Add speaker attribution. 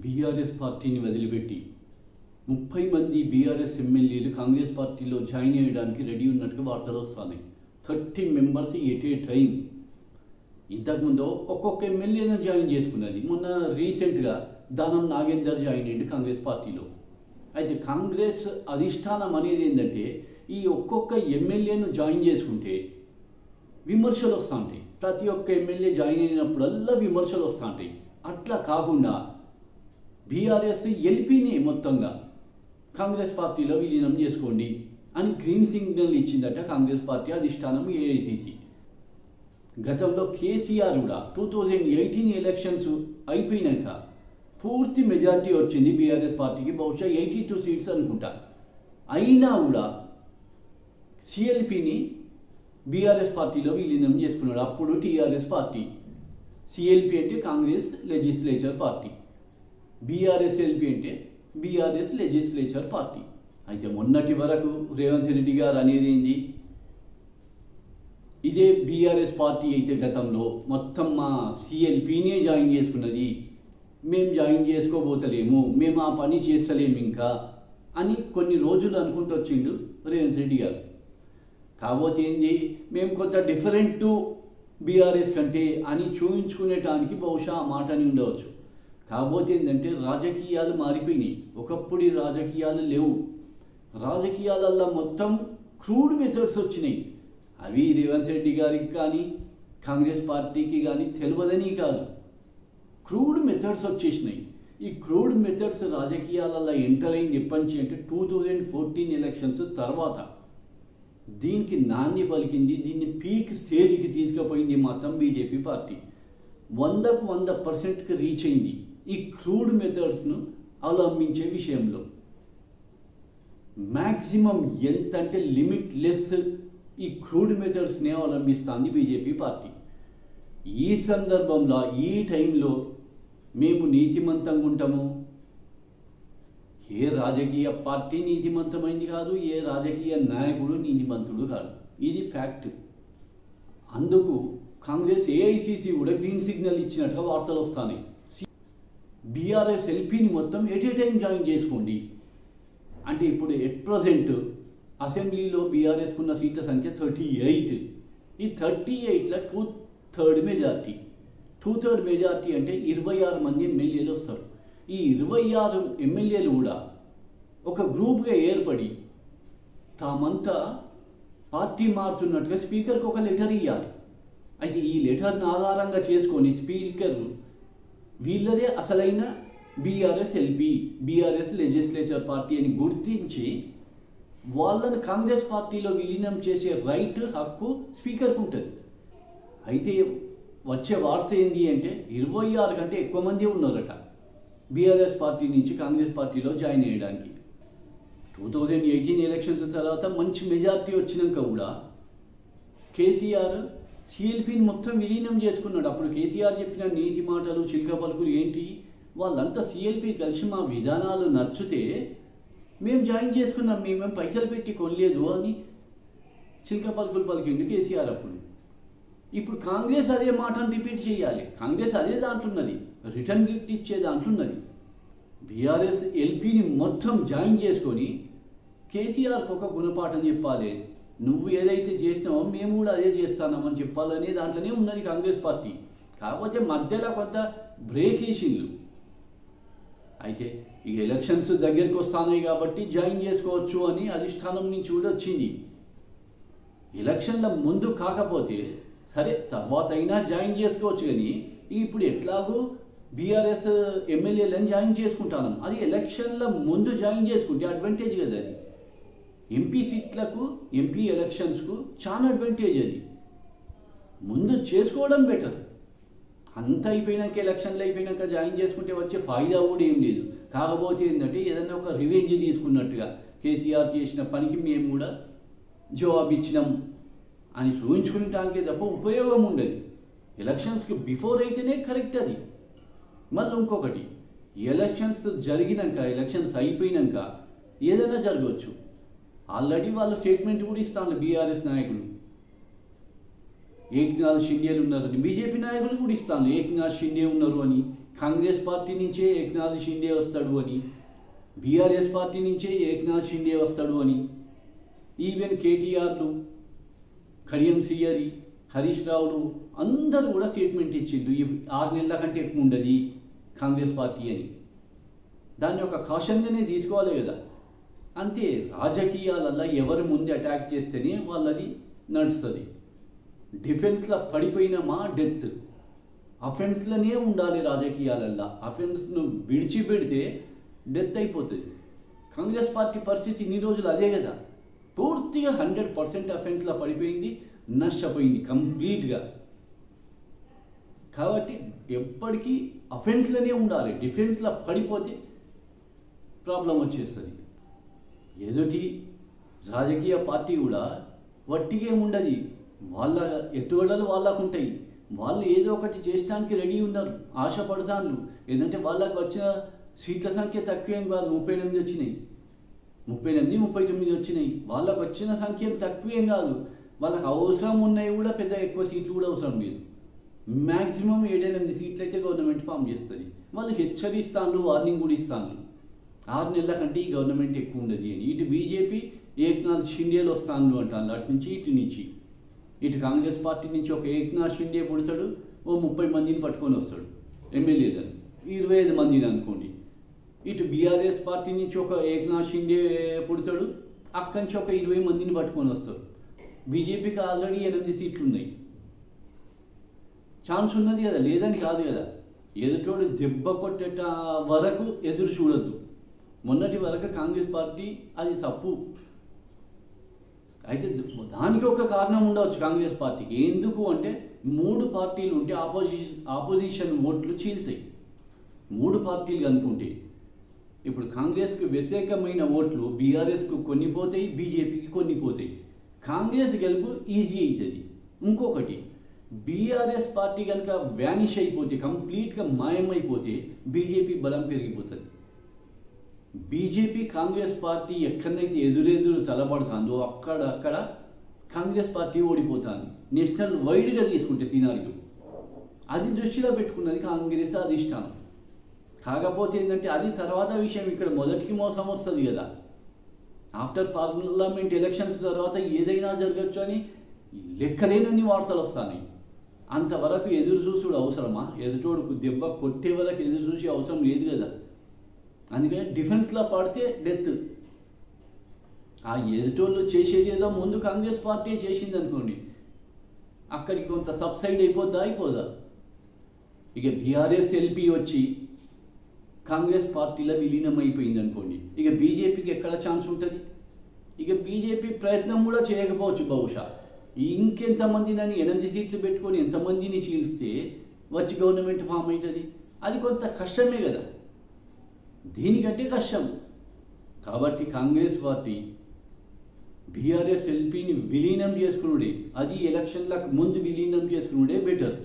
Speaker 1: BRS పార్టీని వదిలిపెట్టి 30 మంది బీఆర్ఎస్ ఎమ్మెల్యేలు కాంగ్రెస్ పార్టీలో జాయిన్ అయ్యడానికి రెడీ ఉన్నట్టుగా వార్తలు వస్తున్నాయి. 30 మెంబర్స్ ఎట్ ఏ టైం. ఇంతకుముందు ఒక్కొక్క ఎమ్మెల్యేను జాయిన్ చేసుకున్నది. మొన్న రీసెంట్గా దానం నాగేందర్ జాయిన్ అయ్యింది కాంగ్రెస్ పార్టీలో. అయితే కాంగ్రెస్ అధిష్టానం అనేది ఏంటంటే ఈ ఒక్కొక్క ఎమ్మెల్యేను జాయిన్ చేసుకుంటే విమర్శలు వస్తూ ఉంటాయి. ప్రతి ఒక్క ఎమ్మెల్యే జాయిన్ అయినప్పుడల్లా విమర్శలు వస్తూ ఉంటాయి. అట్లా కాకుండా బీఆర్ఎస్ ఎల్పీని మొత్తంగా కాంగ్రెస్ పార్టీలో విలీనం చేసుకోండి అని గ్రీన్ సిగ్నల్ ఇచ్చిందట కాంగ్రెస్ పార్టీ అధిష్టానం ఏఐసిసి. గతంలో కేసీఆర్ కూడా 2018 ఎలక్షన్స్ అయిపోయినాక పూర్తి మెజార్టీ వచ్చింది బీఆర్ఎస్ పార్టీకి, బహుశా 82 సీట్స్ అనుకుంటా. అయినా కూడా సిఎల్పిని బీఆర్ఎస్ పార్టీలో విలీనం చేసుకున్నాడు. అప్పుడు టీఆర్ఎస్ పార్టీ, సిఎల్పి అంటే కాంగ్రెస్ లెజిస్లేచర్ పార్టీ, బీఆర్ఎస్ఎల్పి అంటే బీఆర్ఎస్ లెజిస్లేచర్ పార్టీ. అయితే మొన్నటి వరకు రేవంత్ రెడ్డి గారు అనేది ఏంది, ఇదే బీఆర్ఎస్ పార్టీ అయితే గతంలో మొత్తం మా సిఎల్పినే జాయిన్ చేసుకున్నది, మేము జాయిన్ చేసుకోబోతలేము, మేము ఆ పని చేస్తలేము ఇంకా అని కొన్ని రోజులు అనుకుంటూ వచ్చిండు రేవంత్ రెడ్డి గారు. కాకపోతే ఏంది, మేము కొంత డిఫరెంట్ టు బీఆర్ఎస్ కంటే అని చూపించుకునేటానికి బహుశా ఆ మాట అని ఉండవచ్చు. కాకపోతే ఏంటంటే రాజకీయాలు మారిపోయినాయి. ఒకప్పుడు రాజకీయాలు లేవు. రాజకీయాలల్లో మొత్తం క్రూడ్ మెథడ్స్ వచ్చినాయి. అవి రేవంత్ రెడ్డి గారికి కానీ కాంగ్రెస్ పార్టీకి కానీ తెలియదని కాదు, క్రూడ్ మెథడ్స్ వచ్చేసినాయి. ఈ క్రూడ్ మెథడ్స్ రాజకీయాలలో ఎంటర్ అయింది ఎప్పటి నుంచి అంటే 2014 ఎలక్షన్స్ తర్వాత. దీనికి నాంది పలికింది, దీన్ని పీక్ స్టేజ్కి తీసుకుపోయింది మాత్రం బీజేపీ పార్టీ. 100% రీచ్ అయింది ఈ క్రూడ్ మెథడ్స్ను అవలంబించే విషయంలో. మ్యాక్సిమం ఎంత అంటే లిమిట్లెస్ ఈ క్రూడ్ మెథడ్స్నే అవలంబిస్తుంది బీజేపీ పార్టీ. ఈ సందర్భంలో ఈ టైంలో మేము నీతిమంతంగా ఉంటాము, ఏ రాజకీయ పార్టీ నీతిమంతమైంది కాదు, ఏ రాజకీయ నాయకుడు నీతిమంతుడు కాదు, ఇది ఫ్యాక్ట్. అందుకు కాంగ్రెస్ ఏఐసిసి కూడా గ్రీన్ సిగ్నల్ ఇచ్చినట్టుగా వార్తలు వస్తాయి. బీఆర్ఎస్ ఎల్పీని మొత్తం ఎట్ ఏ టైం జాయిన్ చేసుకోండి అంటే ఇప్పుడు ఎట్ ప్రజెంట్ అసెంబ్లీలో బీఆర్ఎస్కు ఉన్న సీట్ల సంఖ్య 38. ఈ 38లో 2/3 మెజార్టీ. 2/3 మెజార్టీ అంటే 26 మంది ఎమ్మెల్యేలు వస్తారు. ఈ 26 ఎమ్మెల్యేలు కూడా ఒక గ్రూప్గా ఏర్పడి తామంతా పార్టీ మారుతున్నట్టుగా స్పీకర్కి ఒక లెటర్ ఇవ్వాలి. అయితే ఈ లెటర్ని ఆధారంగా చేసుకొని స్పీకర్ వీళ్ళదే అసలైన BRS LP, BRS legislature party అని గుర్తించి వాళ్ళని కాంగ్రెస్ పార్టీలో విలీనం చేసే రైట్, హక్కు స్పీకర్కి ఉంటుంది. అయితే వచ్చే వార్త ఏంటి అంటే 26 కంటే ఎక్కువ మంది ఉన్నారట బీఆర్ఎస్ పార్టీ నుంచి కాంగ్రెస్ పార్టీలో జాయిన్ అయ్యడానికి. 2018 ఎలక్షన్స్ తర్వాత మంచి మెజార్టీ వచ్చినాక కూడా కేసీఆర్ సిఎల్పిని మొత్తం విలీనం చేసుకున్నాడు. అప్పుడు కేసీఆర్ చెప్పిన నీతి మాటలు, చిలక పలుకులు ఏంటి, వాళ్ళంతా సిఎల్పి కలిసి మా విధానాలు నచ్చితే మేము జాయిన్ చేసుకున్నాం, మేమేం పైసలు పెట్టి కొనలేదు అని చిలక పలుకులు పలికిండు కేసీఆర్ అప్పుడు. ఇప్పుడు కాంగ్రెస్ అదే మాటను రిపీట్ చేయాలి. కాంగ్రెస్ అదే దాంట్లున్నది, రిటర్న్ గిఫ్ట్ ఇచ్చే దాంట్లున్నది. బీఆర్ఎస్ ఎల్పీని మొత్తం జాయిన్ చేసుకొని కేసీఆర్కి ఒక గుణపాఠం చెప్పాలి. నువ్వు ఏదైతే చేసినావో మేము కూడా అదే చేస్తామని చెప్పాలనే దాంట్లోనే ఉన్నది కాంగ్రెస్ పార్టీ. కాకపోతే మధ్యలో కొంత బ్రేక్ వేసిండ్రు. అయితే ఈ ఎలక్షన్స్ దగ్గరికి వస్తున్నాయి కాబట్టి జాయిన్ చేసుకోవచ్చు అని అధిష్టానం నుంచి కూడా వచ్చింది. ఎలక్షన్ల ముందు కాకపోతే సరే తర్వాత అయినా జాయిన్ చేసుకోవచ్చు, కానీ ఇప్పుడు ఎట్లాగూ బీఆర్ఎస్ ఎమ్మెల్యేలను జాయిన్ చేసుకుంటాను. అది ఎలక్షన్ల ముందు జాయిన్ చేసుకుంటే అడ్వాంటేజ్ కదా. అది ఎంపీ సీట్లకు, ఎంపీ ఎలక్షన్స్కు చాలా అడ్వాంటేజ్. అది ముందు చేసుకోవడం బెటర్. అంత అయిపోయినాక, ఎలక్షన్లు అయిపోయినాక జాయిన్ చేసుకుంటే వచ్చే ఫాయిదా కూడా ఏం లేదు. కాకపోతే ఏంటంటే ఏదైనా ఒక రివెంజ్ తీసుకున్నట్టుగా కేసీఆర్ చేసిన పనికి మేము కూడా జవాబు ఇచ్చినాం అని చూపించుకునేటానికే తప్ప ఉపయోగం ఉండదు. ఎలక్షన్స్కి బిఫోర్ అయితేనే కరెక్ట్ అది. మళ్ళీ ఇంకొకటి, ఎలక్షన్స్ జరిగినాక, ఎలక్షన్స్ అయిపోయినాక ఏదైనా జరగవచ్చు. ఆల్రెడీ వాళ్ళు స్టేట్మెంట్ కూడా ఇస్తాను బీఆర్ఎస్ నాయకులు. ఏక్నాథ్ షిండేలు ఉన్నారని, బీజేపీ నాయకులు కూడా ఇస్తాను ఏక్నాథ్ షిండే ఉన్నారు అని, కాంగ్రెస్ పార్టీ నుంచే ఏక్నాథ్ షిండే వస్తాడు అని, బీఆర్ఎస్ పార్టీ నుంచే ఏక్నాథ్ షిండే వస్తాడు అని, ఈవెన్ కేటీఆర్లు, కడియం శ్రీహరి, హరీష్ రావులు అందరూ కూడా స్టేట్మెంట్ ఇచ్చిండ్రు ఈ 6 నెలల కంటే ఎక్కువ ఉండదు కాంగ్రెస్ పార్టీ అని. దాన్ని ఒక కాషన్గానే తీసుకోవాలి కదా. అంతే, రాజకీయాలల్లో ఎవరు ముందు అటాక్ చేస్తేనే వాళ్ళది నడుస్తుంది. డిఫెన్స్లో పడిపోయినామా డెత్, అఫెన్స్లోనే ఉండాలి రాజకీయాలల్లో. అఫెన్స్ను విడిచిపెడితే డెత్ అయిపోతుంది. కాంగ్రెస్ పార్టీ పరిస్థితి ఇన్ని రోజులు అదే కదా, పూర్తిగా 100% అఫెన్స్లో పడిపోయింది, నష్టపోయింది కంప్లీట్గా. కాబట్టి ఎప్పటికీ అఫెన్స్లోనే ఉండాలి. డిఫెన్స్లో పడిపోతే ప్రాబ్లం వచ్చేస్తుంది. ఎదుటి రాజకీయ పార్టీ కూడా వట్టిగే ఉండదు, వాళ్ళ ఎత్తుగడలు వాళ్ళకు ఉంటాయి. వాళ్ళు ఏదో ఒకటి చేయడానికి రెడీ ఉన్నారు, ఆశపడతాను. ఏంటంటే వాళ్ళకు వచ్చిన సీట్ల సంఖ్య తక్కువేం కాదు, 38 వచ్చినాయి, 38, 39 వచ్చినాయి. వాళ్ళకు వచ్చిన సంఖ్య తక్కువేం కాదు. వాళ్ళకి అవసరం ఉన్నాయి కూడా పెద్ద ఎక్కువ సీట్లు కూడా అవసరం లేదు. మ్యాక్సిమం 7-8 సీట్లు అయితే గవర్నమెంట్ ఫామ్ చేస్తుంది. వాళ్ళు హెచ్చరిస్తాను, వార్నింగ్ కూడా ఇస్తాను, 6 నెలల కంటే ఈ గవర్నమెంట్ ఎక్కువ ఉండదు అని. ఇటు బీజేపీ ఏక్నాథ్ షిండేలు వస్తాను అంటాను, అటు నుంచి ఇటు నుంచి. ఇటు కాంగ్రెస్ పార్టీ నుంచి ఒక ఏక్నాథ్ షిండే పుడతాడు, ఓ 30 మందిని పట్టుకొని వస్తాడు ఎమ్మెల్యేలను, 25 మందిని అనుకోండి. ఇటు బీఆర్ఎస్ పార్టీ నుంచి ఒక ఏక్నాథ్ షిండే పుడతాడు, అక్కడి నుంచి ఒక 20 మందిని పట్టుకొని వస్తాడు. బీజేపీకి ఆల్రెడీ 8 సీట్లు ఉన్నాయి, ఛాన్స్ ఉన్నది కదా, లేదని కాదు కదా. ఎదుటోడు దెబ్బ కొట్టేట వరకు ఎదురు చూడొద్దు. మొన్నటి వరకు కాంగ్రెస్ పార్టీ అది తప్పు. అయితే దానికి ఒక కారణం ఉండవచ్చు కాంగ్రెస్ పార్టీకి. ఎందుకు అంటే 3 పార్టీలు ఉంటే ఆపోజిషన్ ఓట్లు చీల్తాయి. 3 పార్టీలు అనుకుంటే ఇప్పుడు కాంగ్రెస్కి వ్యతిరేకమైన ఓట్లు బీఆర్ఎస్కు కొన్ని పోతాయి, బీజేపీకి కొన్ని పోతాయి. కాంగ్రెస్ గెలుపు ఈజీ అవుతుంది. ఇంకొకటి, బీఆర్ఎస్ పార్టీ కనుక వ్యానిష్ అయిపోతే, కంప్లీట్గా మాయమైపోతే బీజేపీ బలం పెరిగిపోతుంది. బీజేపీ కాంగ్రెస్ పార్టీ ఎక్కడైతే ఎదురెదురు తలపడుతుందో అక్కడ కాంగ్రెస్ పార్టీ ఓడిపోతుంది. నేషనల్ వైడ్గా తీసుకుంటే సినారియో అది దృష్టిలో పెట్టుకున్నది కాంగ్రెస్ అధిష్టానం. కాకపోతే ఏంటంటే అది తర్వాత విషయం. ఇక్కడ మొదటికి మోసం వస్తుంది కదా, ఆఫ్టర్ పార్లమెంట్ ఎలక్షన్స్ తర్వాత ఏదైనా జరగచ్చు అని లెక్కలేనన్ని వార్తలు వస్తాయి. అంతవరకు ఎదురు చూసుడు అవసరమా? ఎదుటోడుకు దెబ్బ కొట్టే వరకు ఎదురు చూసే అవసరం లేదు కదా. అందుకని డిఫెన్స్లో పడితే డెత్. ఆ ఎదుటోళ్ళు చేసేది ఏదో ముందు కాంగ్రెస్ పార్టీ చేసింది అనుకోండి, అక్కడికి కొంత సబ్సైడ్ అయిపోదా. ఇక బీఆర్ఎస్ ఎల్పీ వచ్చి కాంగ్రెస్ పార్టీలో విలీనం అయిపోయింది అనుకోండి, ఇక బీజేపీకి ఎక్కడ ఛాన్స్ ఉంటుంది? ఇక బీజేపీ ప్రయత్నం కూడా చేయకపోవచ్చు బహుశా. ఇంకెంతమందిని 8 సీట్లు పెట్టుకొని ఎంతమందిని చీల్స్తే వచ్చి గవర్నమెంట్ ఫామ్ అవుతుంది? అది కొంత కష్టమే కదా, దీనికంటే కష్టం. కాబట్టి కాంగ్రెస్ పార్టీ బీఆర్ఎస్ ఎల్పీని విలీనం చేసుకునుడే, అది ఎలక్షన్లకు ముందు విలీనం చేసుకునుడే బెటర్.